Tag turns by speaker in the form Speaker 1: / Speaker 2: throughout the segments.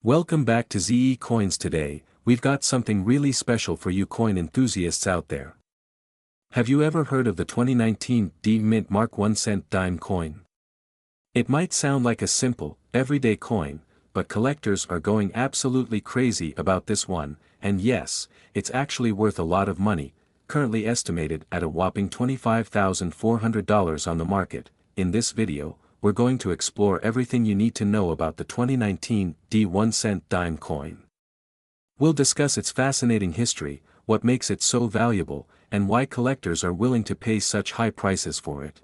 Speaker 1: Welcome back to ZE Coins. Today, we've got something really special for you coin enthusiasts out there. Have you ever heard of the 2019 D Mint Mark 1 cent dime coin? It might sound like a simple, everyday coin, but collectors are going absolutely crazy about this one, and yes, it's actually worth a lot of money, currently estimated at a whopping $25,400 on the market. In this video, we're going to explore everything you need to know about the 2019 D 1 cent dime coin. We'll discuss its fascinating history, what makes it so valuable, and why collectors are willing to pay such high prices for it.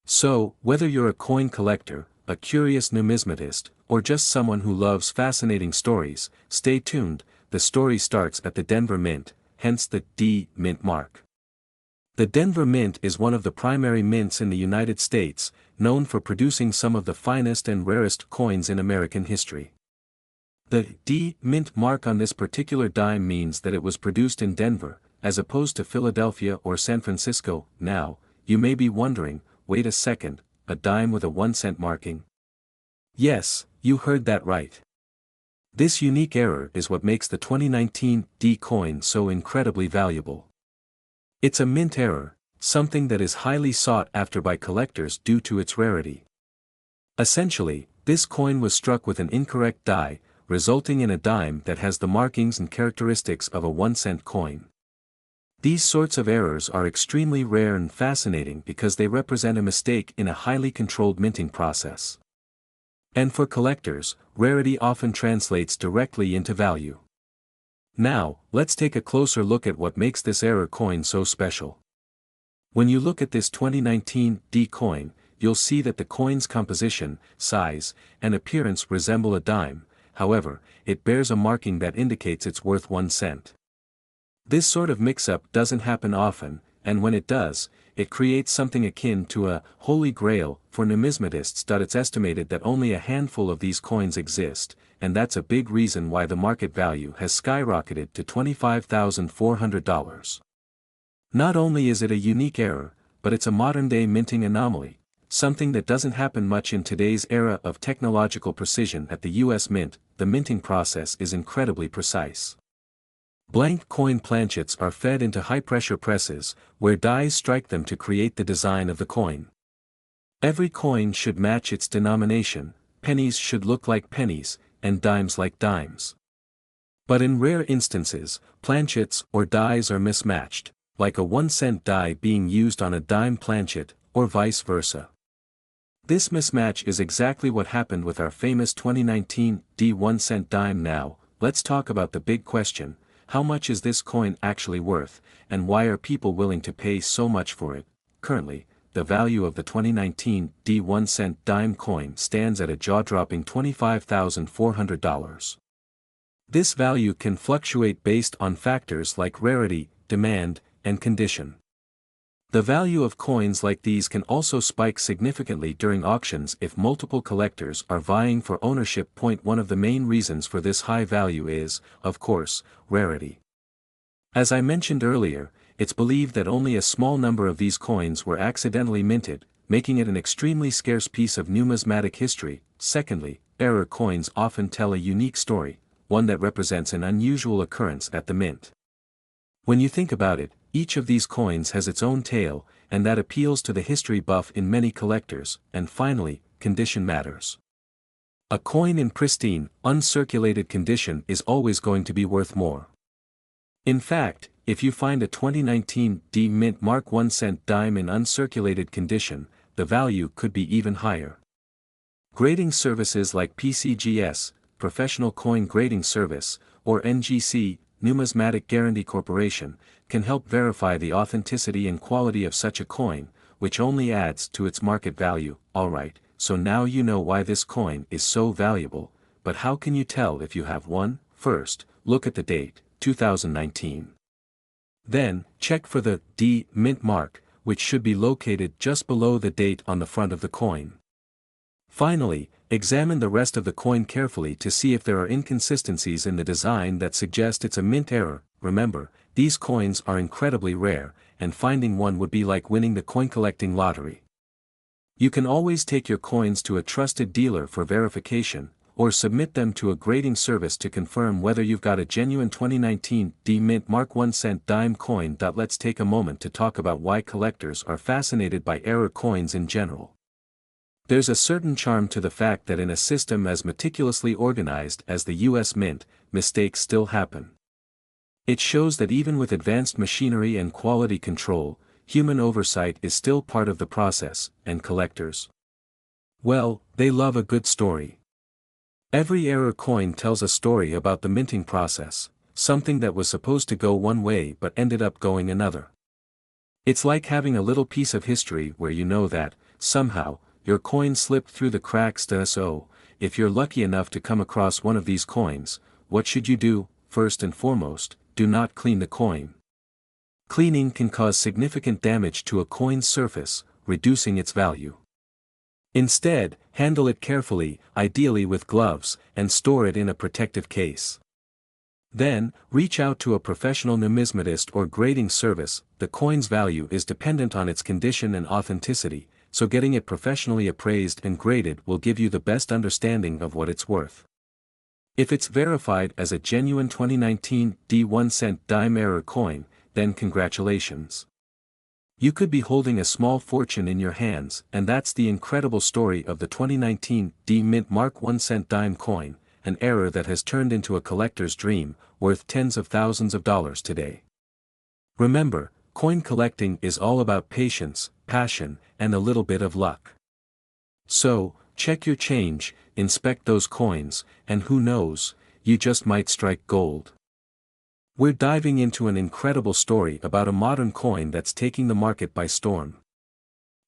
Speaker 1: So, whether you're a coin collector, a curious numismatist, or just someone who loves fascinating stories, stay tuned. The story starts at the Denver Mint, hence the D Mint mark. The Denver Mint is one of the primary mints in the United States, known for producing some of the finest and rarest coins in American history. The D Mint mark on this particular dime means that it was produced in Denver, as opposed to Philadelphia or San Francisco. Now, you may be wondering, wait a second, a dime with a 1 cent marking? Yes, you heard that right. This unique error is what makes the 2019 D coin so incredibly valuable. It's a mint error, something that is highly sought after by collectors due to its rarity. Essentially, this coin was struck with an incorrect die, resulting in a dime that has the markings and characteristics of a 1 cent coin. These sorts of errors are extremely rare and fascinating because they represent a mistake in a highly controlled minting process. And for collectors, rarity often translates directly into value. Now, let's take a closer look at what makes this error coin so special. When you look at this 2019 D coin, you'll see that the coin's composition, size, and appearance resemble a dime. However, it bears a marking that indicates it's worth 1 cent. This sort of mix-up doesn't happen often, and when it does, it creates something akin to a holy grail for numismatists. It's estimated that only a handful of these coins exist, and that's a big reason why the market value has skyrocketed to $25,400. Not only is it a unique error, but it's a modern-day minting anomaly, something that doesn't happen much in today's era of technological precision at the U.S. Mint. The minting process is incredibly precise. Blank coin planchets are fed into high-pressure presses, where dies strike them to create the design of the coin. Every coin should match its denomination, pennies should look like pennies, and dimes like dimes. But in rare instances, planchets or dies are mismatched, like a 1 cent die being used on a dime planchet, or vice versa. This mismatch is exactly what happened with our famous 2019 D 1 cent dime. Now, let's talk about the big question: how much is this coin actually worth, and why are people willing to pay so much for it? Currently, the value of the 2019 D 1 cent dime coin stands at a jaw-dropping $25,400. This value can fluctuate based on factors like rarity, demand, and condition. The value of coins like these can also spike significantly during auctions if multiple collectors are vying for ownership. One of the main reasons for this high value is, of course, rarity. As I mentioned earlier, it's believed that only a small number of these coins were accidentally minted, making it an extremely scarce piece of numismatic history. Secondly, error coins often tell a unique story, one that represents an unusual occurrence at the mint. When you think about it, each of these coins has its own tale, and that appeals to the history buff in many collectors. And finally, condition matters. A coin in pristine, uncirculated condition is always going to be worth more. In fact, if you find a 2019 D Mint Mark 1 cent dime in uncirculated condition, the value could be even higher. Grading services like PCGS, Professional Coin Grading Service, or NGC, Numismatic Guarantee Corporation, can help verify the authenticity and quality of such a coin, which only adds to its market value. Alright, so now you know why this coin is so valuable, but how can you tell if you have one? First, look at the date, 2019. Then, check for the D Mint mark, which should be located just below the date on the front of the coin. Finally, examine the rest of the coin carefully to see if there are inconsistencies in the design that suggest it's a mint error. Remember, these coins are incredibly rare, and finding one would be like winning the coin collecting lottery. You can always take your coins to a trusted dealer for verification, or submit them to a grading service to confirm whether you've got a genuine 2019 D-Mint Mark 1 cent dime coin. Let's take a moment to talk about why collectors are fascinated by error coins in general. There's a certain charm to the fact that in a system as meticulously organized as the US Mint, mistakes still happen. It shows that even with advanced machinery and quality control, human oversight is still part of the process, and collectors, well, they love a good story. Every error coin tells a story about the minting process, something that was supposed to go one way but ended up going another. It's like having a little piece of history where you know that, somehow, your coin slipped through the cracks. So, if you're lucky enough to come across one of these coins, what should you do? First and foremost, do not clean the coin. Cleaning can cause significant damage to a coin's surface, reducing its value. Instead, handle it carefully, ideally with gloves, and store it in a protective case. Then, reach out to a professional numismatist or grading service. The coin's value is dependent on its condition and authenticity, so getting it professionally appraised and graded will give you the best understanding of what it's worth. If it's verified as a genuine 2019 D1 cent dime error coin, then congratulations. You could be holding a small fortune in your hands, and that's the incredible story of the 2019 D-Mint Mark 1 cent dime coin, an error that has turned into a collector's dream, worth tens of thousands of dollars today. Remember, coin collecting is all about patience, passion, and a little bit of luck. So, check your change, inspect those coins, and who knows, you just might strike gold. We're diving into an incredible story about a modern coin that's taking the market by storm.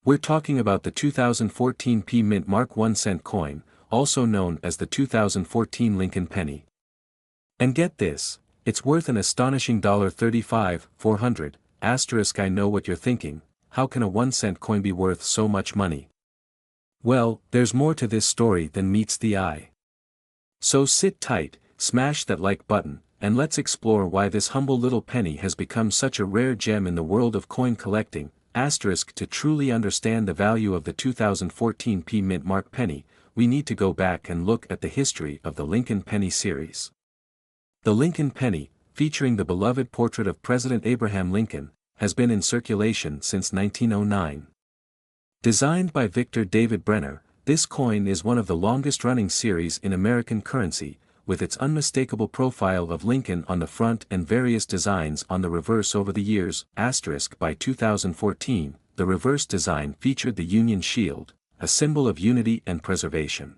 Speaker 1: We're talking about the 2014 P-Mint Mark 1 cent coin, also known as the 2014 Lincoln penny. And get this, it's worth an astonishing $35,400. I know what you're thinking, how can a 1 cent coin be worth so much money? Well, there's more to this story than meets the eye. So sit tight, smash that like button, and let's explore why this humble little penny has become such a rare gem in the world of coin collecting. To truly understand the value of the 2014 P-Mint Mark penny, we need to go back and look at the history of the Lincoln penny series. The Lincoln penny, featuring the beloved portrait of President Abraham Lincoln, has been in circulation since 1909. Designed by Victor David Brenner, this coin is one of the longest-running series in American currency, with its unmistakable profile of Lincoln on the front and various designs on the reverse over the years. By 2014, the reverse design featured the Union Shield, a symbol of unity and preservation.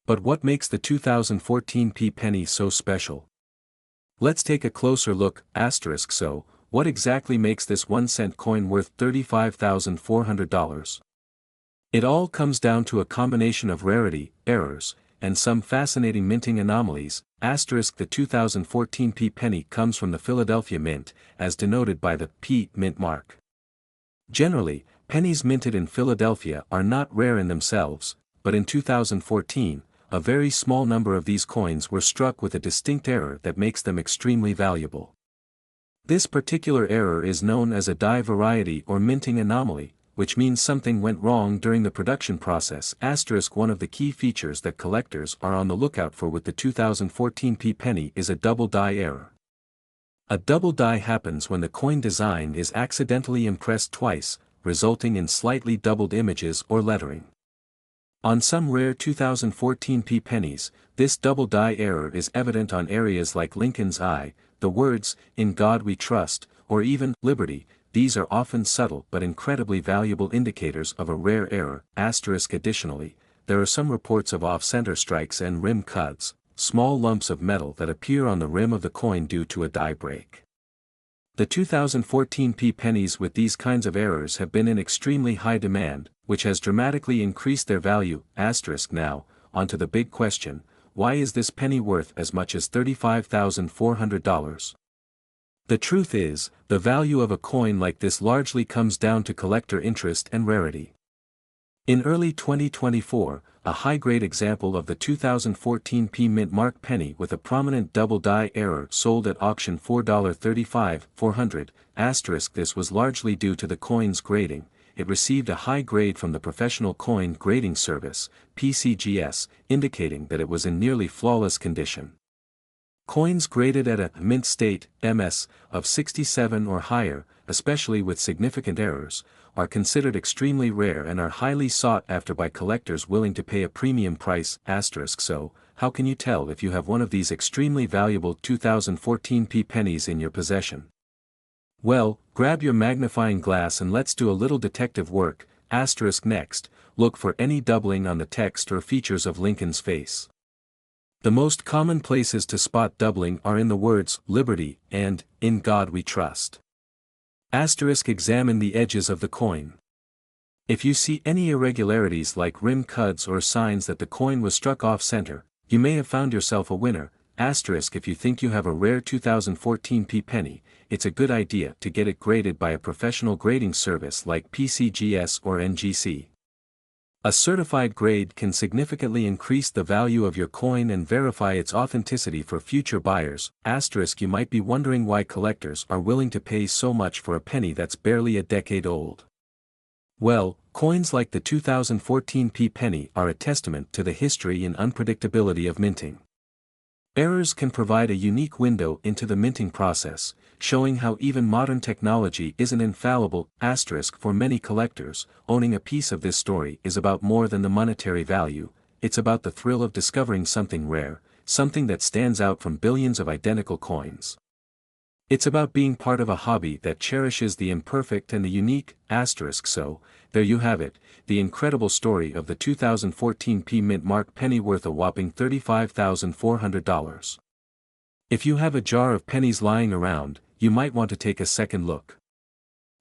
Speaker 1: But what makes the 2014 P penny so special? Let's take a closer look. So, what exactly makes this 1 cent coin worth $35,400? It all comes down to a combination of rarity, errors, and some fascinating minting anomalies. The 2014 P penny comes from the Philadelphia Mint, as denoted by the P mint mark. Generally, pennies minted in Philadelphia are not rare in themselves, but in 2014, a very small number of these coins were struck with a distinct error that makes them extremely valuable. This particular error is known as a die variety or minting anomaly, which means something went wrong during the production process. One of the key features that collectors are on the lookout for with the 2014 P penny is a double die error. A double die happens when the coin design is accidentally impressed twice, resulting in slightly doubled images or lettering. On some rare 2014 P pennies, this double die error is evident on areas like Lincoln's eye, the words, "In God We Trust," or even, "Liberty." These are often subtle but incredibly valuable indicators of a rare error. Additionally, there are some reports of off-center strikes and rim cuts, small lumps of metal that appear on the rim of the coin due to a die break. The 2014 P pennies with these kinds of errors have been in extremely high demand, which has dramatically increased their value. Now, onto the big question, why is this penny worth as much as $35,400? The truth is, the value of a coin like this largely comes down to collector interest and rarity. In early 2024, a high-grade example of the 2014 P-Mint Mark penny with a prominent double die error sold at auction $35,400. This was largely due to the coin's grading. it received a high grade from the Professional Coin Grading Service, PCGS, indicating that it was in nearly flawless condition. Coins graded at a mint state, MS, of 67 or higher, especially with significant errors, are considered extremely rare and are highly sought after by collectors willing to pay a premium price, so, how can you tell if you have one of these extremely valuable 2014 pennies in your possession? Well, grab your magnifying glass and let's do a little detective work, next, look for any doubling on the text or features of Lincoln's face. The most common places to spot doubling are in the words, liberty, and, in God we trust. Examine the edges of the coin. If you see any irregularities like rim cuts or signs that the coin was struck off-center, you may have found yourself a winner. If you think you have a rare 2014 penny, it's a good idea to get it graded by a professional grading service like PCGS or NGC. A certified grade can significantly increase the value of your coin and verify its authenticity for future buyers. You might be wondering why collectors are willing to pay so much for a penny that's barely a decade old. Well, coins like the 2014 penny are a testament to the history and unpredictability of minting. Errors can provide a unique window into the minting process, showing how even modern technology isn't infallible. For many collectors, owning a piece of this story is about more than the monetary value, it's about the thrill of discovering something rare, something that stands out from billions of identical coins. It's about being part of a hobby that cherishes the imperfect and the unique. So, there you have it, the incredible story of the 2014 mint mark penny worth a whopping $35,400. If you have a jar of pennies lying around, you might want to take a second look.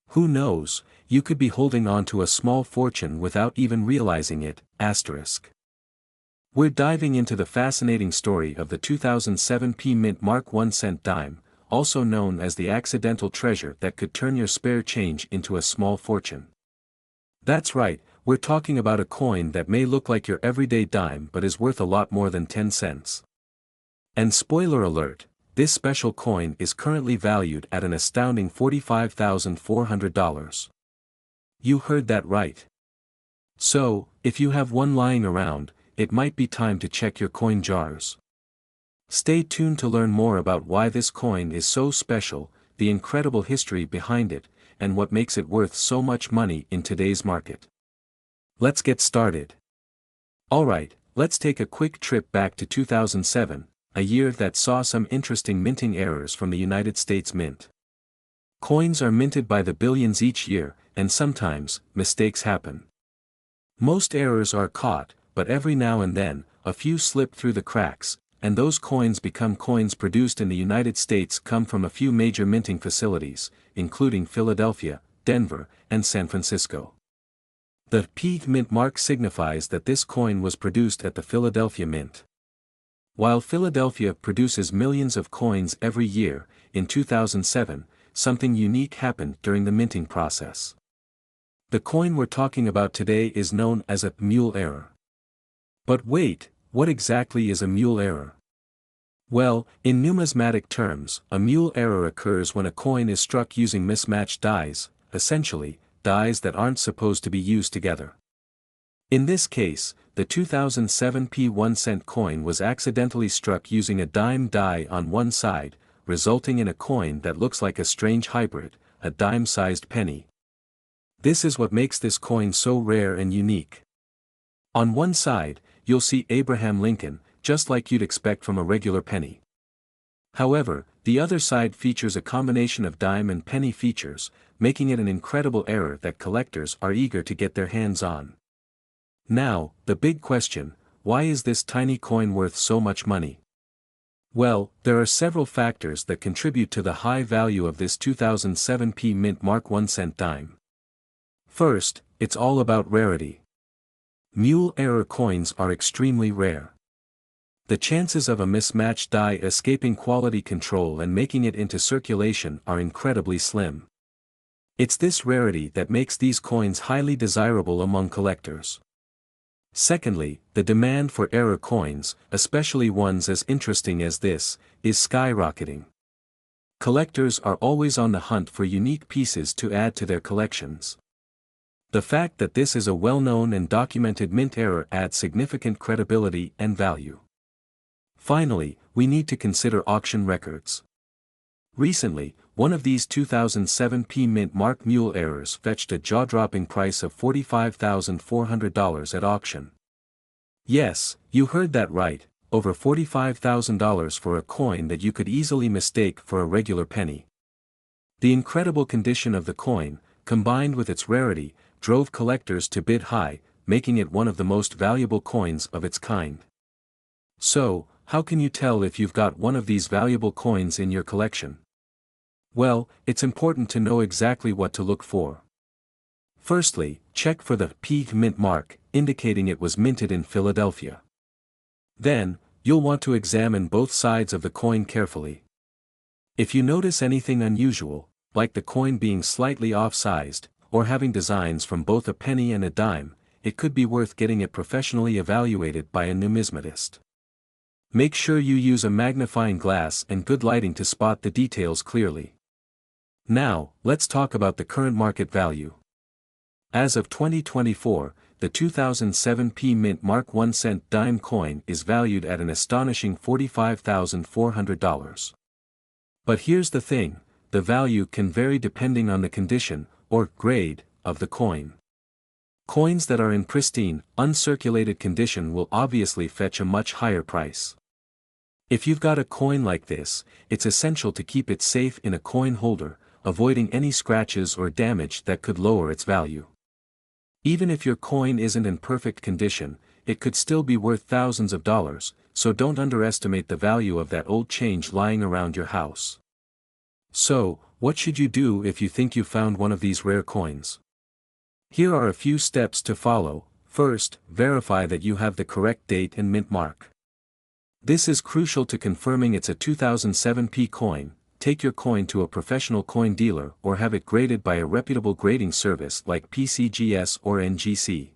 Speaker 1: Who knows, you could be holding on to a small fortune without even realizing it. We're diving into the fascinating story of the 2007 mint mark 1 cent dime, also known as the accidental treasure that could turn your spare change into a small fortune. That's right, we're talking about a coin that may look like your everyday dime but is worth a lot more than 10 cents. And spoiler alert, this special coin is currently valued at an astounding $45,400. You heard that right. So, if you have one lying around, it might be time to check your coin jars. Stay tuned to learn more about why this coin is so special, the incredible history behind it, and what makes it worth so much money in today's market. Let's get started. Alright, let's take a quick trip back to 2007, a year that saw some interesting minting errors from the United States Mint. Coins are minted by the billions each year, and sometimes, mistakes happen. Most errors are caught, but every now and then, a few slip through the cracks, and those coins become coins produced in the United States come from a few major minting facilities, including Philadelphia, Denver, and San Francisco. The mint mark signifies that this coin was produced at the Philadelphia Mint. While Philadelphia produces millions of coins every year, in 2007, something unique happened during the minting process. The coin we're talking about today is known as a mule error. But wait, what exactly is a mule error? Well, in numismatic terms, a mule error occurs when a coin is struck using mismatched dies, essentially, dies that aren't supposed to be used together. In this case, the 2007 1 cent coin was accidentally struck using a dime die on one side, resulting in a coin that looks like a strange hybrid, a dime-sized penny. This is what makes this coin so rare and unique. On one side, you'll see Abraham Lincoln, just like you'd expect from a regular penny. However, the other side features a combination of dime and penny features, making it an incredible error that collectors are eager to get their hands on. Now, the big question, why is this tiny coin worth so much money? Well, there are several factors that contribute to the high value of this 2007 mint mark 1 cent dime. First, it's all about rarity. Mule error coins are extremely rare. The chances of a mismatched die escaping quality control and making it into circulation are incredibly slim. It's this rarity that makes these coins highly desirable among collectors. Secondly, the demand for error coins, especially ones as interesting as this, is skyrocketing. Collectors are always on the hunt for unique pieces to add to their collections. The fact that this is a well-known and documented mint error adds significant credibility and value. Finally, we need to consider auction records. Recently, one of these 2007 P Mint Mark Mule errors fetched a jaw-dropping price of $45,400 at auction. Yes, you heard that right, over $45,000 for a coin that you could easily mistake for a regular penny. The incredible condition of the coin, combined with its rarity, drove collectors to bid high, making it one of the most valuable coins of its kind. So, how can you tell if you've got one of these valuable coins in your collection? Well, it's important to know exactly what to look for. Firstly, check for the P Mint mark, indicating it was minted in Philadelphia. Then, you'll want to examine both sides of the coin carefully. If you notice anything unusual, like the coin being slightly off-sized, or having designs from both a penny and a dime, it could be worth getting it professionally evaluated by a numismatist. Make sure you use a magnifying glass and good lighting to spot the details clearly. Now, let's talk about the current market value. As of 2024, the 2007 P Mint Mark 1 cent dime coin is valued at an astonishing $45,400. But here's the thing, the value can vary depending on the condition, or grade, of the coin. Coins that are in pristine, uncirculated condition will obviously fetch a much higher price. If you've got a coin like this, it's essential to keep it safe in a coin holder, avoiding any scratches or damage that could lower its value. Even if your coin isn't in perfect condition, it could still be worth thousands of dollars, so don't underestimate the value of that old change lying around your house. So, what should you do if you think you found one of these rare coins? Here are a few steps to follow. First, verify that you have the correct date and mint mark. This is crucial to confirming it's a 2007 P coin. Take your coin to a professional coin dealer or have it graded by a reputable grading service like PCGS or NGC.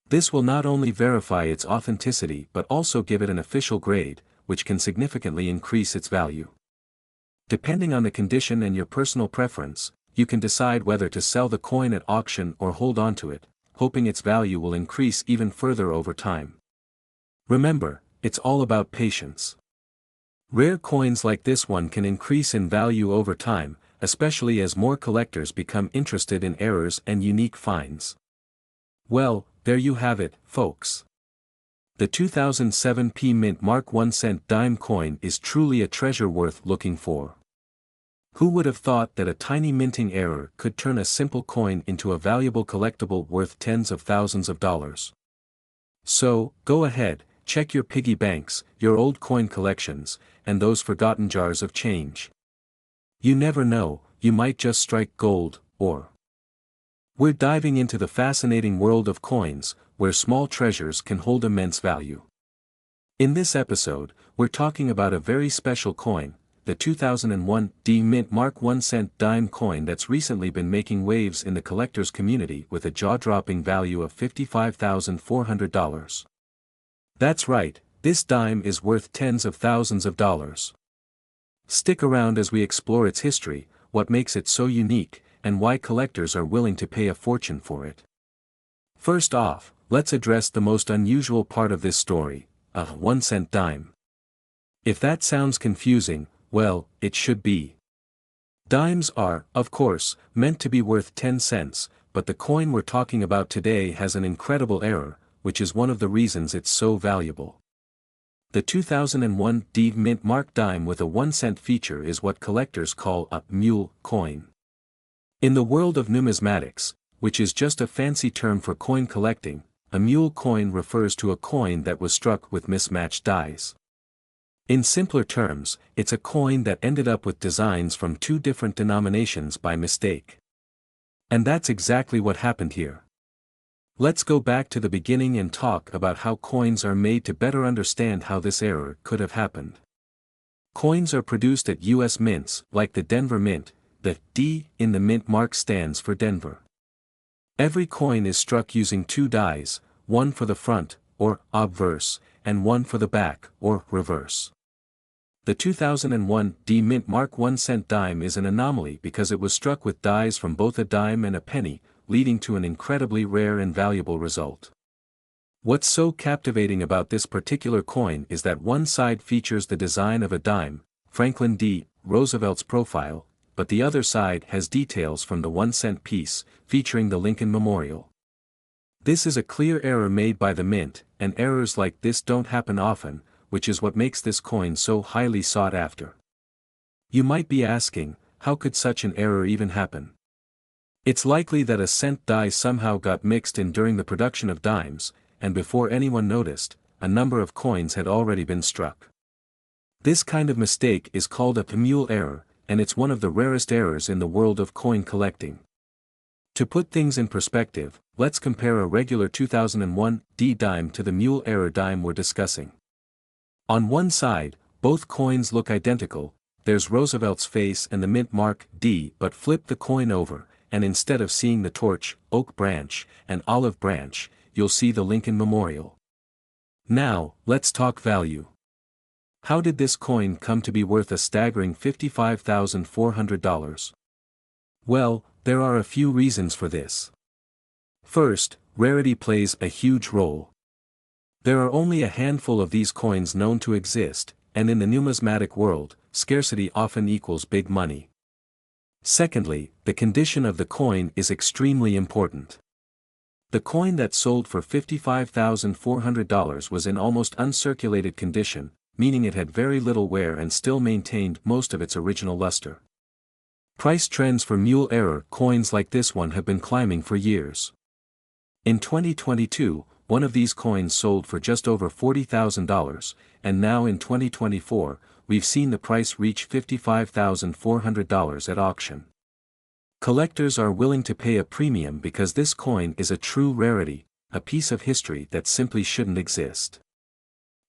Speaker 1: This will not only verify its authenticity but also give it an official grade, which can significantly increase its value. Depending on the condition and your personal preference, you can decide whether to sell the coin at auction or hold on to it, hoping its value will increase even further over time. Remember, it's all about patience. Rare coins like this one can increase in value over time, especially as more collectors become interested in errors and unique finds. Well, there you have it, folks. The 2007 P Mint Mark 1 cent dime coin is truly a treasure worth looking for. Who would have thought that a tiny minting error could turn a simple coin into a valuable collectible worth tens of thousands of dollars? So, go ahead, check your piggy banks, your old coin collections, and those forgotten jars of change. You never know, you might just strike gold, or... We're diving into the fascinating world of coins, where small treasures can hold immense value. In this episode, we're talking about a very special coin, the 2001 D Mint Mark 1 cent dime coin that's recently been making waves in the collector's community with a jaw-dropping value of $55,400. That's right, this dime is worth tens of thousands of dollars. Stick around as we explore its history, what makes it so unique, and why collectors are willing to pay a fortune for it. First off, let's address the most unusual part of this story, a 1 cent dime. If that sounds confusing, well, it should be. Dimes are, of course, meant to be worth 10 cents, but the coin we're talking about today has an incredible error, which is one of the reasons it's so valuable. The 2001 D Mint Mark dime with a 1 cent feature is what collectors call a mule coin. In the world of numismatics, which is just a fancy term for coin collecting, a mule coin refers to a coin that was struck with mismatched dies. In simpler terms, it's a coin that ended up with designs from two different denominations by mistake. And that's exactly what happened here. Let's go back to the beginning and talk about how coins are made to better understand how this error could have happened. Coins are produced at U.S. mints, like the Denver Mint. The D in the mint mark stands for Denver. Every coin is struck using two dies, one for the front, or obverse, and one for the back, or reverse. The 2001 D Mint Mark 1 cent dime is an anomaly because it was struck with dies from both a dime and a penny, leading to an incredibly rare and valuable result. What's so captivating about this particular coin is that one side features the design of a dime, Franklin D. Roosevelt's profile, but the other side has details from the 1-cent piece, featuring the Lincoln Memorial. This is a clear error made by the mint, and errors like this don't happen often, which is what makes this coin so highly sought after. You might be asking, how could such an error even happen? It's likely that a cent die somehow got mixed in during the production of dimes, and before anyone noticed, a number of coins had already been struck. This kind of mistake is called a mule error, and it's one of the rarest errors in the world of coin collecting. To put things in perspective, let's compare a regular 2001 D dime to the mule error dime we're discussing. On one side, both coins look identical, there's Roosevelt's face and the mint mark D, but flip the coin over, and instead of seeing the torch, oak branch, and olive branch, you'll see the Lincoln Memorial. Now, let's talk value. How did this coin come to be worth a staggering $55,400? Well, there are a few reasons for this. First, rarity plays a huge role. There are only a handful of these coins known to exist, and in the numismatic world, scarcity often equals big money. Secondly, the condition of the coin is extremely important. The coin that sold for $55,400 was in almost uncirculated condition, meaning it had very little wear and still maintained most of its original luster. Price trends for mule error coins like this one have been climbing for years. In 2022, one of these coins sold for just over $40,000, and now in 2024, we've seen the price reach $55,400 at auction. Collectors are willing to pay a premium because this coin is a true rarity, a piece of history that simply shouldn't exist.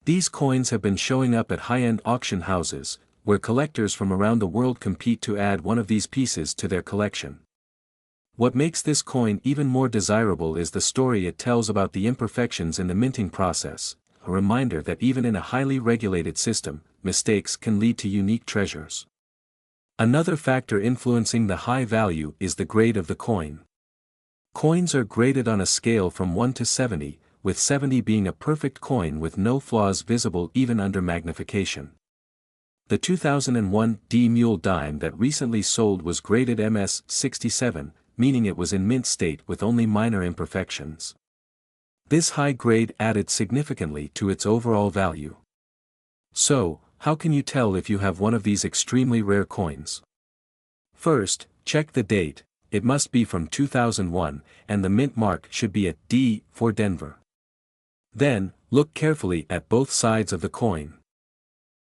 Speaker 1: These coins have been showing up at high-end auction houses, where collectors from around the world compete to add one of these pieces to their collection. What makes this coin even more desirable is the story it tells about the imperfections in the minting process, a reminder that even in a highly regulated system, mistakes can lead to unique treasures. Another factor influencing the high value is the grade of the coin. Coins are graded on a scale from 1 to 70, with 70 being a perfect coin with no flaws visible even under magnification. The 2001 D Mule dime that recently sold was graded MS 67, meaning it was in mint state with only minor imperfections. This high grade added significantly to its overall value. So, how can you tell if you have one of these extremely rare coins? First, check the date, it must be from 2001, and the mint mark should be at D for Denver. Then, look carefully at both sides of the coin.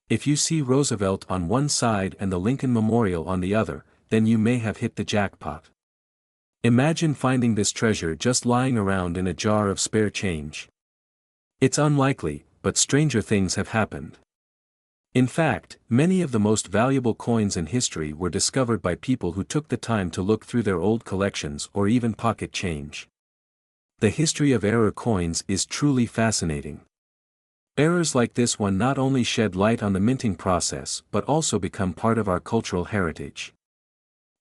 Speaker 1: If you see Roosevelt on one side and the Lincoln Memorial on the other, then you may have hit the jackpot. Imagine finding this treasure just lying around in a jar of spare change. It's unlikely, but stranger things have happened. In fact, many of the most valuable coins in history were discovered by people who took the time to look through their old collections or even pocket change. The history of error coins is truly fascinating. Errors like this one not only shed light on the minting process but also become part of our cultural heritage.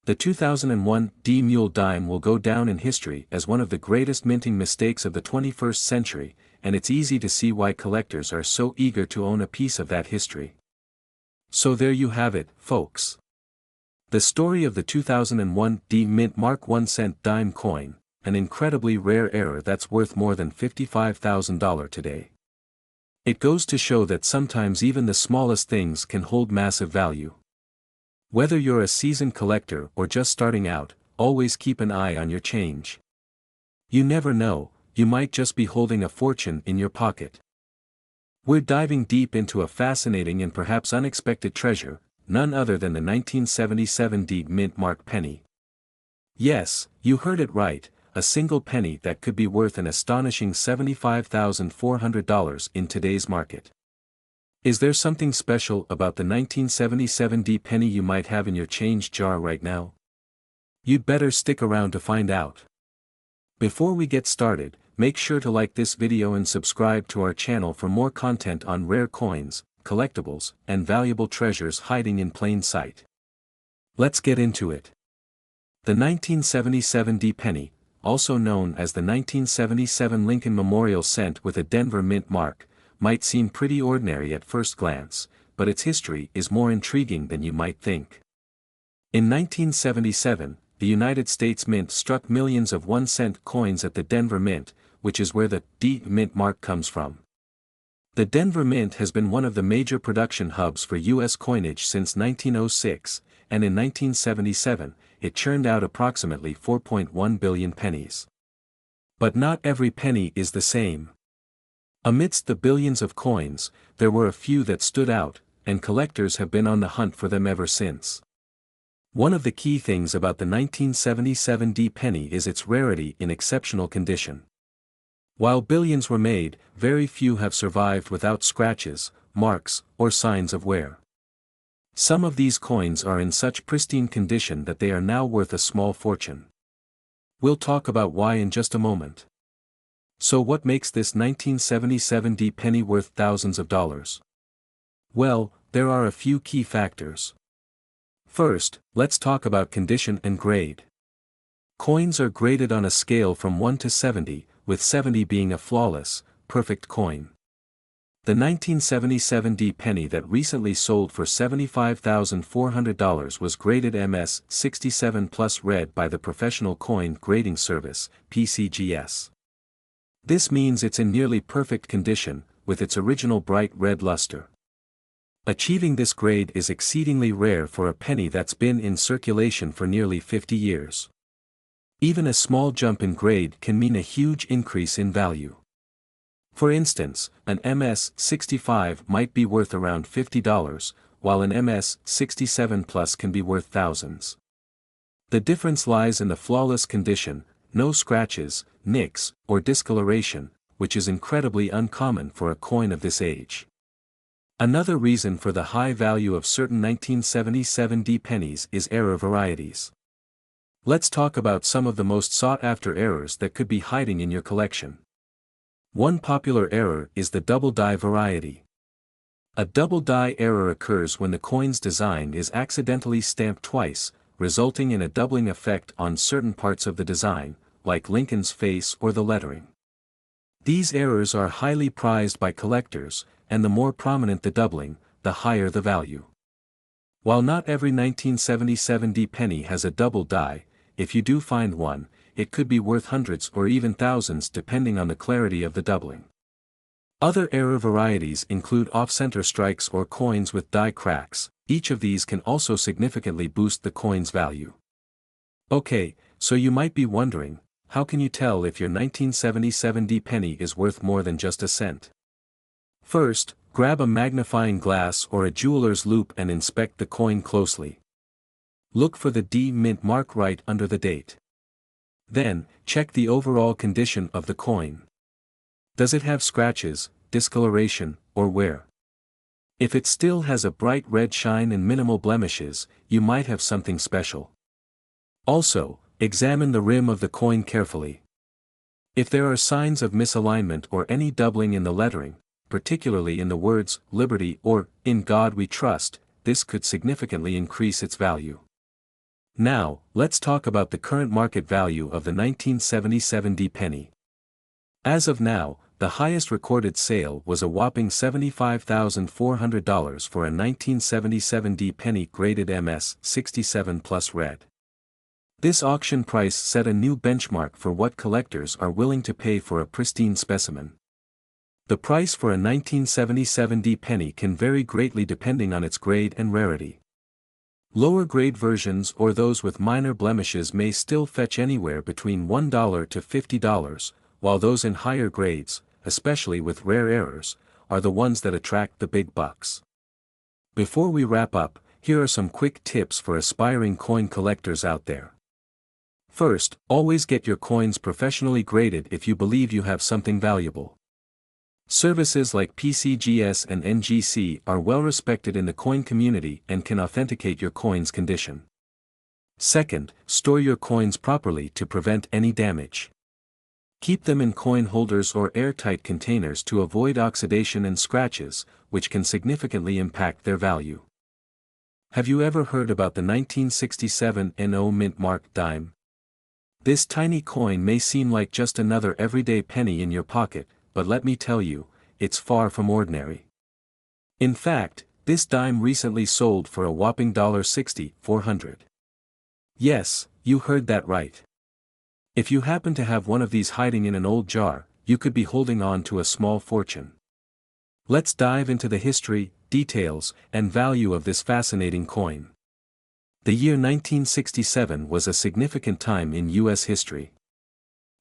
Speaker 1: The 2001 D Mule dime will go down in history as one of the greatest minting mistakes of the 21st century, and it's easy to see why collectors are so eager to own a piece of that history. So there you have it, folks. The story of the 2001 D Mint Mark 1-cent dime coin, an incredibly rare error that's worth more than $55,000 today. It goes to show that sometimes even the smallest things can hold massive value. Whether you're a seasoned collector or just starting out, always keep an eye on your change. You never know, you might just be holding a fortune in your pocket. We're diving deep into a fascinating and perhaps unexpected treasure, none other than the 1977 D Mint Mark penny. Yes, you heard it right, a single penny that could be worth an astonishing $75,400 in today's market. Is there something special about the 1977 D penny you might have in your change jar right now? You'd better stick around to find out. Before we get started, make sure to like this video and subscribe to our channel for more content on rare coins, collectibles, and valuable treasures hiding in plain sight. Let's get into it. The 1977 D penny, also known as the 1977 Lincoln Memorial Cent with a Denver Mint mark, might seem pretty ordinary at first glance, but its history is more intriguing than you might think. In 1977, the United States Mint struck millions of 1-cent coins at the Denver Mint, which is where the D Mint mark comes from. The Denver Mint has been one of the major production hubs for U.S. coinage since 1906, and in 1977, it churned out approximately 4.1 billion pennies. But not every penny is the same. Amidst the billions of coins, there were a few that stood out, and collectors have been on the hunt for them ever since. One of the key things about the 1977 D penny is its rarity in exceptional condition. While billions were made, very few have survived without scratches, marks, or signs of wear. Some of these coins are in such pristine condition that they are now worth a small fortune. We'll talk about why in just a moment. So what makes this 1977 D penny worth thousands of dollars? Well, there are a few key factors. First, let's talk about condition and grade. Coins are graded on a scale from 1 to 70, with 70 being a flawless, perfect coin. The 1977 D penny that recently sold for $75,400 was graded MS 67 Plus Red by the Professional Coin Grading Service, PCGS. This means it's in nearly perfect condition, with its original bright red luster. Achieving this grade is exceedingly rare for a penny that's been in circulation for nearly 50 years. Even a small jump in grade can mean a huge increase in value. For instance, an MS 65 might be worth around $50, while an MS 67 Plus can be worth thousands. The difference lies in the flawless condition, no scratches, nicks, or discoloration, which is incredibly uncommon for a coin of this age. Another reason for the high value of certain 1977 D pennies is error varieties. Let's talk about some of the most sought-after errors that could be hiding in your collection. One popular error is the double die variety. A double die error occurs when the coin's design is accidentally stamped twice, resulting in a doubling effect on certain parts of the design, like Lincoln's face or the lettering. These errors are highly prized by collectors, and the more prominent the doubling, the higher the value. While not every 1977 D penny has a double die, if you do find one, it could be worth hundreds or even thousands depending on the clarity of the doubling. Other error varieties include off-center strikes or coins with die cracks. Each of these can also significantly boost the coin's value. Okay, so you might be wondering, how can you tell if your 1977 D penny is worth more than just a cent? First, grab a magnifying glass or a jeweler's loupe and inspect the coin closely. Look for the D Mint mark right under the date. Then, check the overall condition of the coin. Does it have scratches, discoloration, or wear? If it still has a bright red shine and minimal blemishes, you might have something special. Also, examine the rim of the coin carefully. If there are signs of misalignment or any doubling in the lettering, particularly in the words, Liberty or, In God We Trust, this could significantly increase its value. Now, let's talk about the current market value of the 1977 D penny. As of now, the highest recorded sale was a whopping $75,400 for a 1977 D penny graded MS 67 Plus Red. This auction price set a new benchmark for what collectors are willing to pay for a pristine specimen. The price for a 1977 D penny can vary greatly depending on its grade and rarity. Lower grade versions or those with minor blemishes may still fetch anywhere between $1 to $50, while those in higher grades, especially with rare errors, are the ones that attract the big bucks. Before we wrap up, here are some quick tips for aspiring coin collectors out there. First, always get your coins professionally graded if you believe you have something valuable. Services like PCGS and NGC are well respected in the coin community and can authenticate your coin's condition. Second, store your coins properly to prevent any damage. Keep them in coin holders or airtight containers to avoid oxidation and scratches, which can significantly impact their value. Have you ever heard about the 1967 NO Mint Mark dime? This tiny coin may seem like just another everyday penny in your pocket, but let me tell you, it's far from ordinary. In fact, this dime recently sold for a whopping $60,400. Yes, you heard that right. If you happen to have one of these hiding in an old jar, you could be holding on to a small fortune. Let's dive into the history, details, and value of this fascinating coin. The year 1967 was a significant time in U.S. history.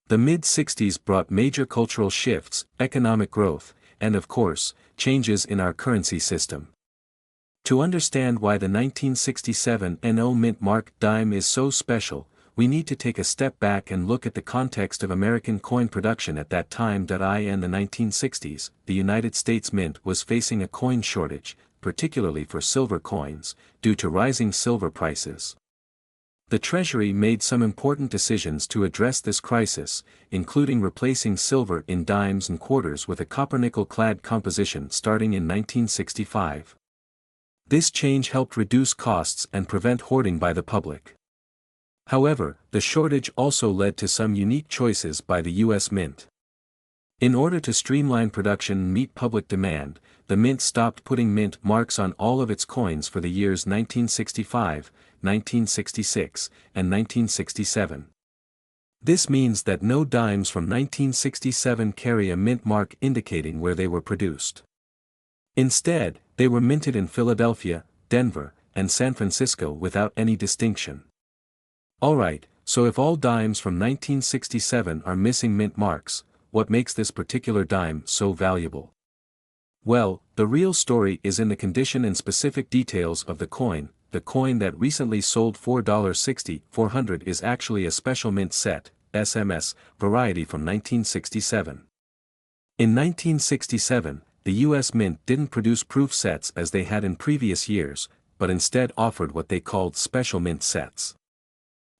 Speaker 1: The mid-60s brought major cultural shifts, economic growth, and of course, changes in our currency system. To understand why the 1967 NO Mint Mark dime is so special, we need to take a step back and look at the context of American coin production at that time. In the 1960s, the United States Mint was facing a coin shortage, particularly for silver coins, due to rising silver prices. The Treasury made some important decisions to address this crisis, including replacing silver in dimes and quarters with a copper-nickel-clad composition starting in 1965. This change helped reduce costs and prevent hoarding by the public. However, the shortage also led to some unique choices by the U.S. Mint. In order to streamline production and meet public demand, the Mint stopped putting mint marks on all of its coins for the years 1965, 1966, and 1967. This means that no dimes from 1967 carry a mint mark indicating where they were produced. Instead, they were minted in Philadelphia, Denver, and San Francisco without any distinction. Alright, so if all dimes from 1967 are missing mint marks, what makes this particular dime so valuable? Well, the real story is in the condition and specific details of the coin. The coin that recently sold for $60,400 is actually a special mint set, SMS, variety from 1967. In 1967, the U.S. Mint didn't produce proof sets as they had in previous years, but instead offered what they called special mint sets.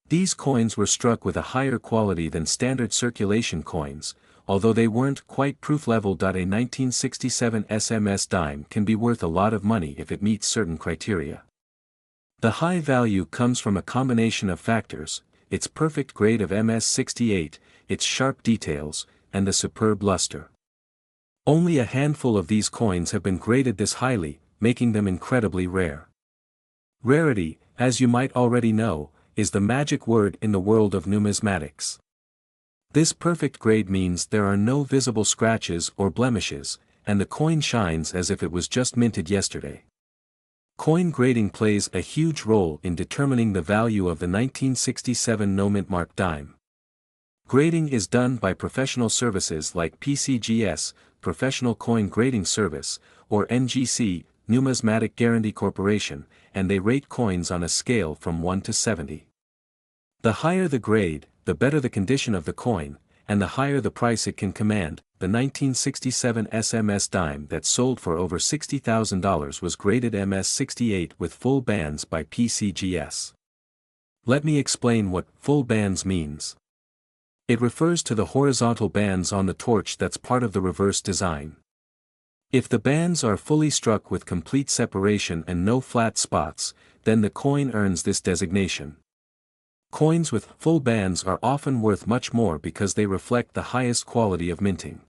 Speaker 1: These coins were struck with a higher quality than standard circulation coins, although they weren't quite proof level. A 1967 SMS dime can be worth a lot of money if it meets certain criteria. The high value comes from a combination of factors: its perfect grade of MS-68, its sharp details, and the superb luster. Only a handful of these coins have been graded this highly, making them incredibly rare. Rarity, as you might already know, is the magic word in the world of numismatics. This perfect grade means there are no visible scratches or blemishes, and the coin shines as if it was just minted yesterday. Coin grading plays a huge role in determining the value of the 1967 No Mint Mark dime. Grading is done by professional services like PCGS, Professional Coin Grading Service, or NGC, Numismatic Guarantee Corporation, and they rate coins on a scale from 1 to 70. The higher the grade, the better the condition of the coin, and the higher the price it can command. The 1967 SMS dime that sold for over $60,000 was graded MS-68 with full bands by PCGS. Let me explain what full bands means. It refers to the horizontal bands on the torch that's part of the reverse design. If the bands are fully struck with complete separation and no flat spots, then the coin earns this designation. Coins with full bands are often worth much more because they reflect the highest quality of minting.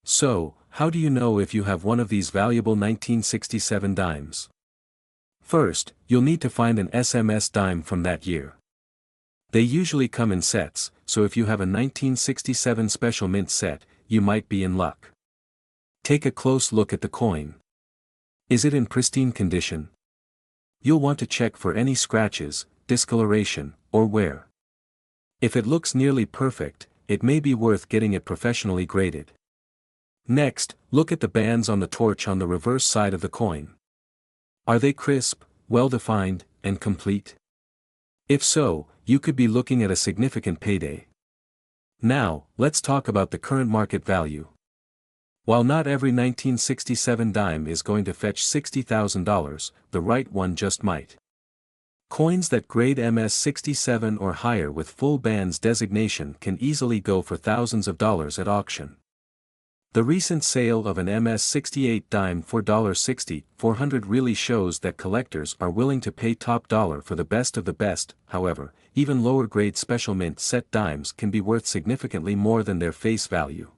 Speaker 1: So, how do you know if you have one of these valuable 1967 dimes? First, you'll need to find an SMS dime from that year. They usually come in sets, so if you have a 1967 special mint set, you might be in luck. Take a close look at the coin. Is it in pristine condition? You'll want to check for any scratches, discoloration, or wear. If it looks nearly perfect, it may be worth getting it professionally graded. Next, look at the bands on the torch on the reverse side of the coin. Are they crisp, well-defined, and complete? If so, you could be looking at a significant payday. Now, let's talk about the current market value. While not every 1967 dime is going to fetch $60,000, the right one just might. Coins that grade MS-67 or higher with full bands designation can easily go for thousands of dollars at auction. The recent sale of an MS-68 dime for $60,400 really shows that collectors are willing to pay top dollar for the best of the best. However, even lower-grade special mint set dimes can be worth significantly more than their face value.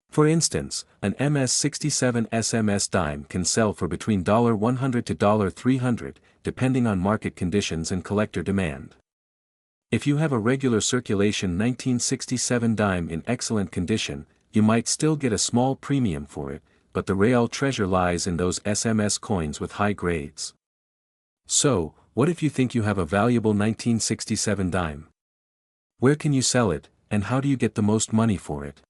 Speaker 1: For instance, an MS-67 SMS dime can sell for between $100 to $300, depending on market conditions and collector demand. If you have a regular circulation 1967 dime in excellent condition, you might still get a small premium for it, but the real treasure lies in those SMS coins with high grades. So, what if you think you have a valuable 1967 dime? Where can you sell it, and how do you get the most money for it?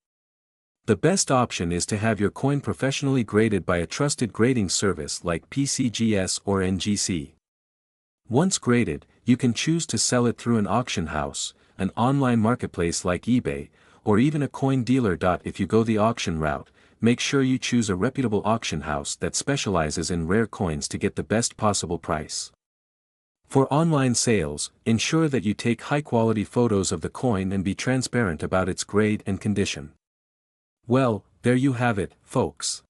Speaker 1: The best option is to have your coin professionally graded by a trusted grading service like PCGS or NGC. Once graded, you can choose to sell it through an auction house, an online marketplace like eBay, or even a coin dealer. If you go the auction route, make sure you choose a reputable auction house that specializes in rare coins to get the best possible price. For online sales, ensure that you take high-quality photos of the coin and be transparent about its grade and condition. Well, there you have it, folks.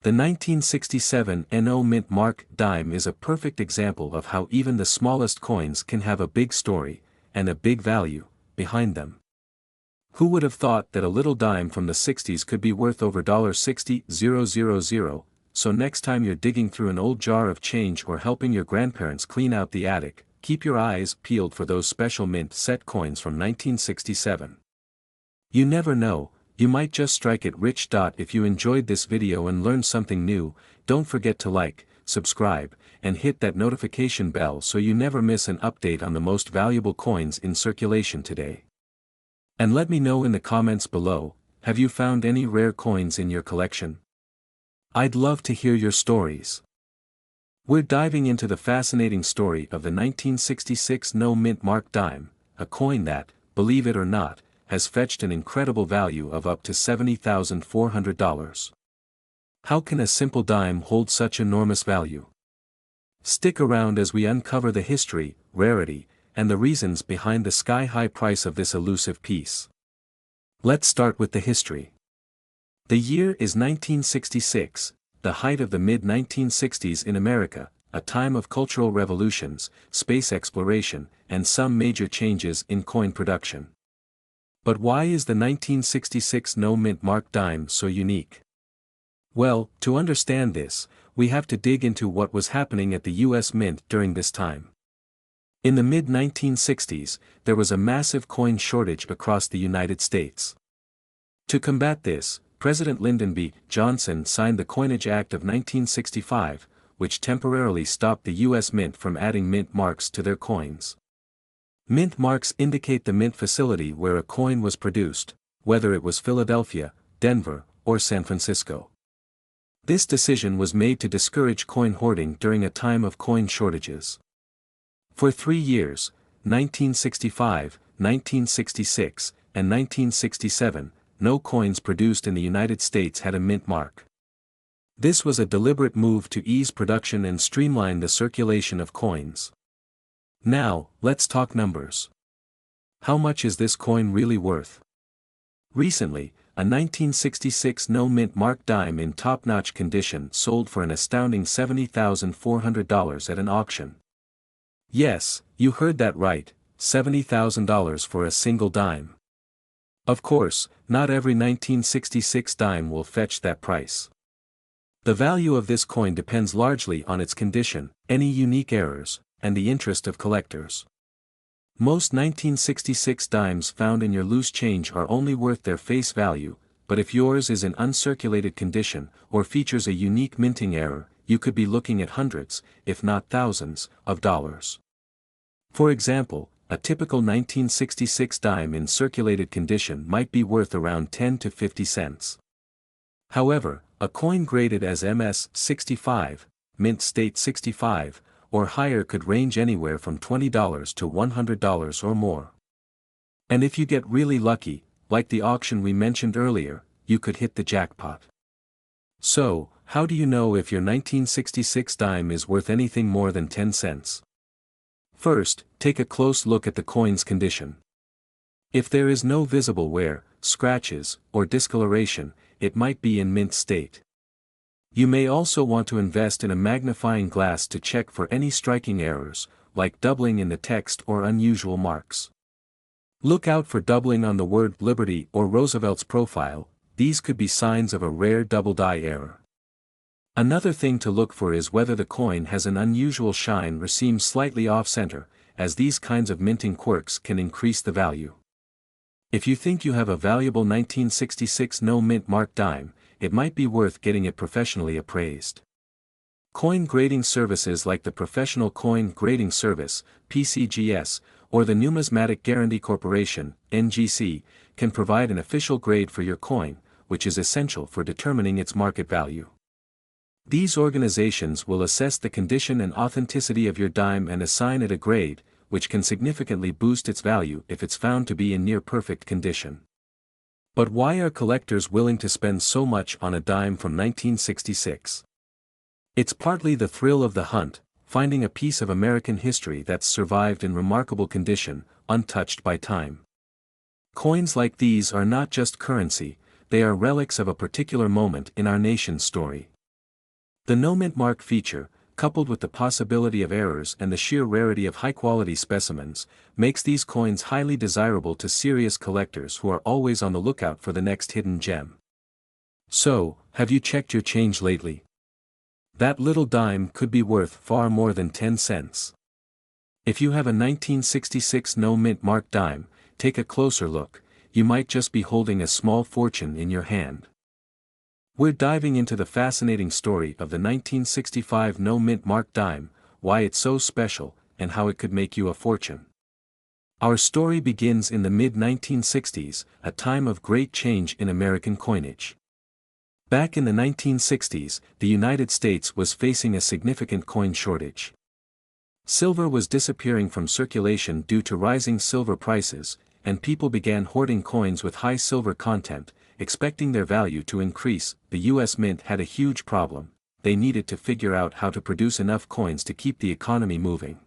Speaker 1: The 1967 NO Mint Mark dime is a perfect example of how even the smallest coins can have a big story, and a big value, behind them. Who would have thought that a little dime from the 60s could be worth over $60,000? So next time you're digging through an old jar of change or helping your grandparents clean out the attic, keep your eyes peeled for those special mint set coins from 1967. You never know, you might just strike it rich. If you enjoyed this video and learned something new, don't forget to like, subscribe, and hit that notification bell so you never miss an update on the most valuable coins in circulation today. And let me know in the comments below, have you found any rare coins in your collection? I'd love to hear your stories. We're diving into the fascinating story of the 1966 No Mint Mark dime, a coin that, believe it or not, has fetched an incredible value of up to $70,400. How can a simple dime hold such enormous value? Stick around as we uncover the history, rarity, and the reasons behind the sky-high price of this elusive piece. Let's start with the history. The year is 1966, the height of the mid-1960s in America, a time of cultural revolutions, space exploration, and some major changes in coin production. But why is the 1966 No Mint Mark dime so unique? Well, to understand this, we have to dig into what was happening at the US Mint during this time. In the mid-1960s, there was a massive coin shortage across the United States. To combat this, President Lyndon B. Johnson signed the Coinage Act of 1965, which temporarily stopped the US Mint from adding mint marks to their coins. Mint marks indicate the mint facility where a coin was produced, whether it was Philadelphia, Denver, or San Francisco. This decision was made to discourage coin hoarding during a time of coin shortages. For 3 years, 1965, 1966, and 1967, no coins produced in the United States had a mint mark. This was a deliberate move to ease production and streamline the circulation of coins. Now, let's talk numbers. How much is this coin really worth? Recently, a 1966 No Mint Mark dime in top-notch condition sold for an astounding $70,400 at an auction. Yes, you heard that right, $70,000 for a single dime. Of course, not every 1966 dime will fetch that price. The value of this coin depends largely on its condition, any unique errors, and the interest of collectors. Most 1966 dimes found in your loose change are only worth their face value, but if yours is in uncirculated condition, or features a unique minting error, you could be looking at hundreds, if not thousands, of dollars. For example, a typical 1966 dime in circulated condition might be worth around 10 to 50 cents. However, a coin graded as MS-65, mint state 65, or higher could range anywhere from $20 to $100 or more. And if you get really lucky, like the auction we mentioned earlier, you could hit the jackpot. So, how do you know if your 1966 dime is worth anything more than 10 cents? First, take a close look at the coin's condition. If there is no visible wear, scratches, or discoloration, it might be in mint state. You may also want to invest in a magnifying glass to check for any striking errors, like doubling in the text or unusual marks. Look out for doubling on the word Liberty or Roosevelt's profile. These could be signs of a rare double die error. Another thing to look for is whether the coin has an unusual shine or seems slightly off-center, as these kinds of minting quirks can increase the value. If you think you have a valuable 1966 no-mint mark dime, it might be worth getting it professionally appraised. Coin grading services like the Professional Coin Grading Service, PCGS, or the Numismatic Guarantee Corporation, NGC, can provide an official grade for your coin, which is essential for determining its market value. These organizations will assess the condition and authenticity of your dime and assign it a grade, which can significantly boost its value if it's found to be in near-perfect condition. But why are collectors willing to spend so much on a dime from 1966? It's partly the thrill of the hunt, finding a piece of American history that's survived in remarkable condition, untouched by time. Coins like these are not just currency, they are relics of a particular moment in our nation's story. The no-mint mark feature, coupled with the possibility of errors and the sheer rarity of high-quality specimens, makes these coins highly desirable to serious collectors who are always on the lookout for the next hidden gem. So, have you checked your change lately? That little dime could be worth far more than 10 cents. If you have a 1966 no-mint mark dime, take a closer look, you might just be holding a small fortune in your hand. We're diving into the fascinating story of the 1965 no-mint mark dime, why it's so special, and how it could make you a fortune. Our story begins in the mid-1960s, a time of great change in American coinage. Back in the 1960s, the United States was facing a significant coin shortage. Silver was disappearing from circulation due to rising silver prices, and people began hoarding coins with high silver content, expecting their value to increase. The U.S. Mint had a huge problem. They needed to figure out how to produce enough coins to keep the economy moving.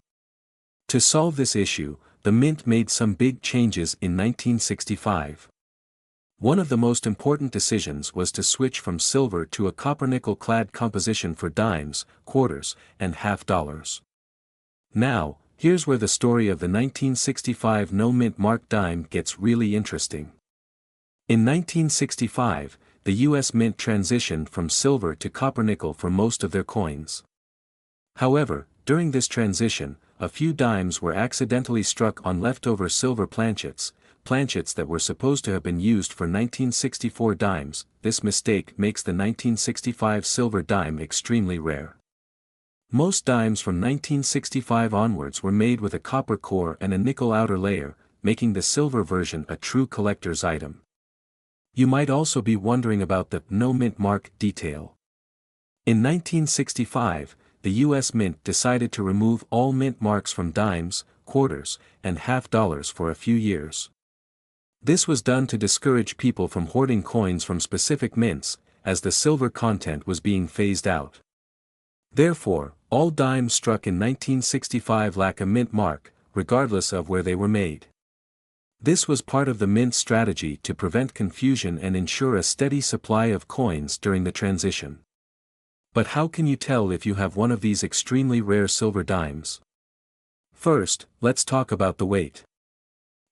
Speaker 1: To solve this issue, the Mint made some big changes in 1965. One of the most important decisions was to switch from silver to a copper-nickel-clad composition for dimes, quarters, and half dollars. Now, here's where the story of the 1965 no-mint mark dime gets really interesting. In 1965, the U.S. Mint transitioned from silver to copper-nickel for most of their coins. However, during this transition, a few dimes were accidentally struck on leftover silver planchets that were supposed to have been used for 1964 dimes. This mistake makes the 1965 silver dime extremely rare. Most dimes from 1965 onwards were made with a copper core and a nickel outer layer, making the silver version a true collector's item. You might also be wondering about the no-mint mark detail. In 1965, the U.S. Mint decided to remove all mint marks from dimes, quarters, and half dollars for a few years. This was done to discourage people from hoarding coins from specific mints, as the silver content was being phased out. Therefore, all dimes struck in 1965 lack a mint mark, regardless of where they were made. This was part of the Mint's strategy to prevent confusion and ensure a steady supply of coins during the transition. But how can you tell if you have one of these extremely rare silver dimes? First, let's talk about the weight.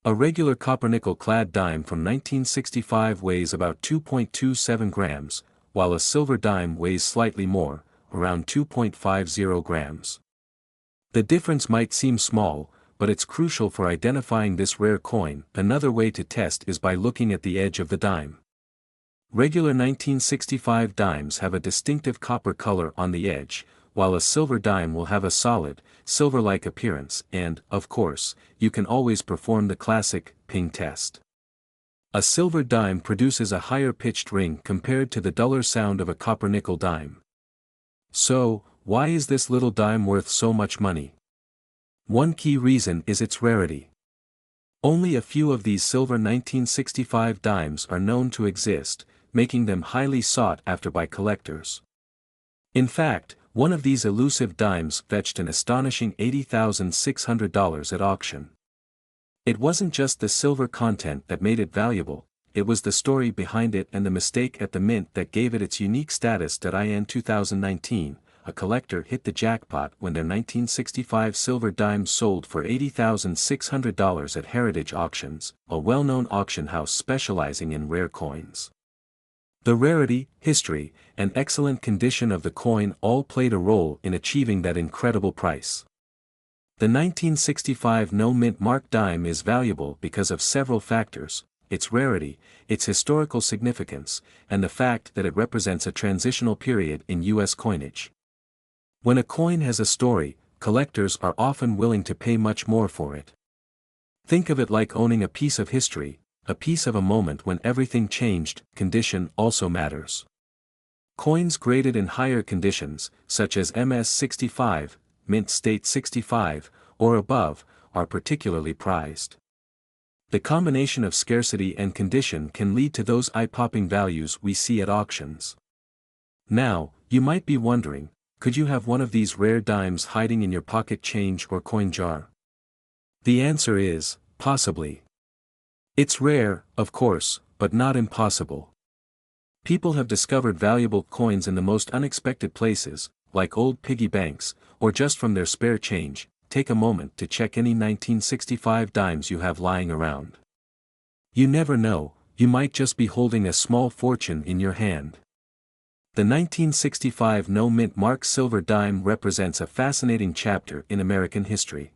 Speaker 1: A regular copper-nickel-clad dime from 1965 weighs about 2.27 grams, while a silver dime weighs slightly more, around 2.50 grams. The difference might seem small, but it's crucial for identifying this rare coin. Another way to test is by looking at the edge of the dime. Regular 1965 dimes have a distinctive copper color on the edge, while a silver dime will have a solid, silver-like appearance, and, of course, you can always perform the classic ping test. A silver dime produces a higher pitched ring compared to the duller sound of a copper-nickel dime. So, why is this little dime worth so much money? One key reason is its rarity. Only a few of these silver 1965 dimes are known to exist, making them highly sought after by collectors. In fact, one of these elusive dimes fetched an astonishing $80,600 at auction. It wasn't just the silver content that made it valuable, it was the story behind it and the mistake at the mint that gave it its unique status. In 2019, a collector hit the jackpot when their 1965 silver dime sold for $80,600 at Heritage Auctions, a well-known auction house specializing in rare coins. The rarity, history, and excellent condition of the coin all played a role in achieving that incredible price. The 1965 no-mint mark dime is valuable because of several factors: its rarity, its historical significance, and the fact that it represents a transitional period in U.S. coinage. When a coin has a story, collectors are often willing to pay much more for it. Think of it like owning a piece of history, a piece of a moment when everything changed. Condition also matters. Coins graded in higher conditions, such as MS 65, Mint State 65, or above, are particularly prized. The combination of scarcity and condition can lead to those eye-popping values we see at auctions. Now, you might be wondering, could you have one of these rare dimes hiding in your pocket change or coin jar? The answer is, possibly. It's rare, of course, but not impossible. People have discovered valuable coins in the most unexpected places, like old piggy banks, or just from their spare change. Take a moment to check any 1965 dimes you have lying around. You never know, you might just be holding a small fortune in your hand. The 1965 no-mint mark silver dime represents a fascinating chapter in American history.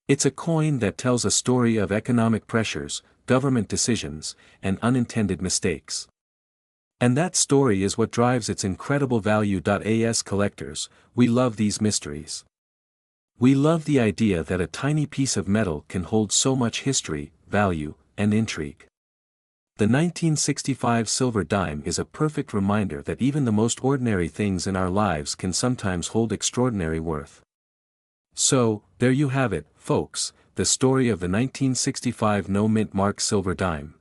Speaker 1: It's a coin that tells a story of economic pressures, government decisions, and unintended mistakes. And that story is what drives its incredible value. As collectors, we love these mysteries. We love the idea that a tiny piece of metal can hold so much history, value, and intrigue. The 1965 silver dime is a perfect reminder that even the most ordinary things in our lives can sometimes hold extraordinary worth. So, there you have it, folks, the story of the 1965 no-mint mark silver dime.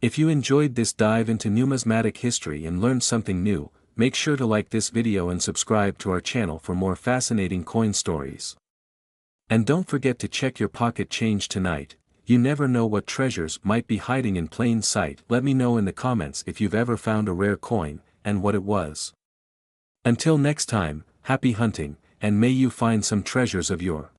Speaker 1: If you enjoyed this dive into numismatic history and learned something new, make sure to like this video and subscribe to our channel for more fascinating coin stories. And don't forget to check your pocket change tonight. You never know what treasures might be hiding in plain sight. Let me know in the comments if you've ever found a rare coin, and what it was. Until next time, happy hunting, and may you find some treasures of your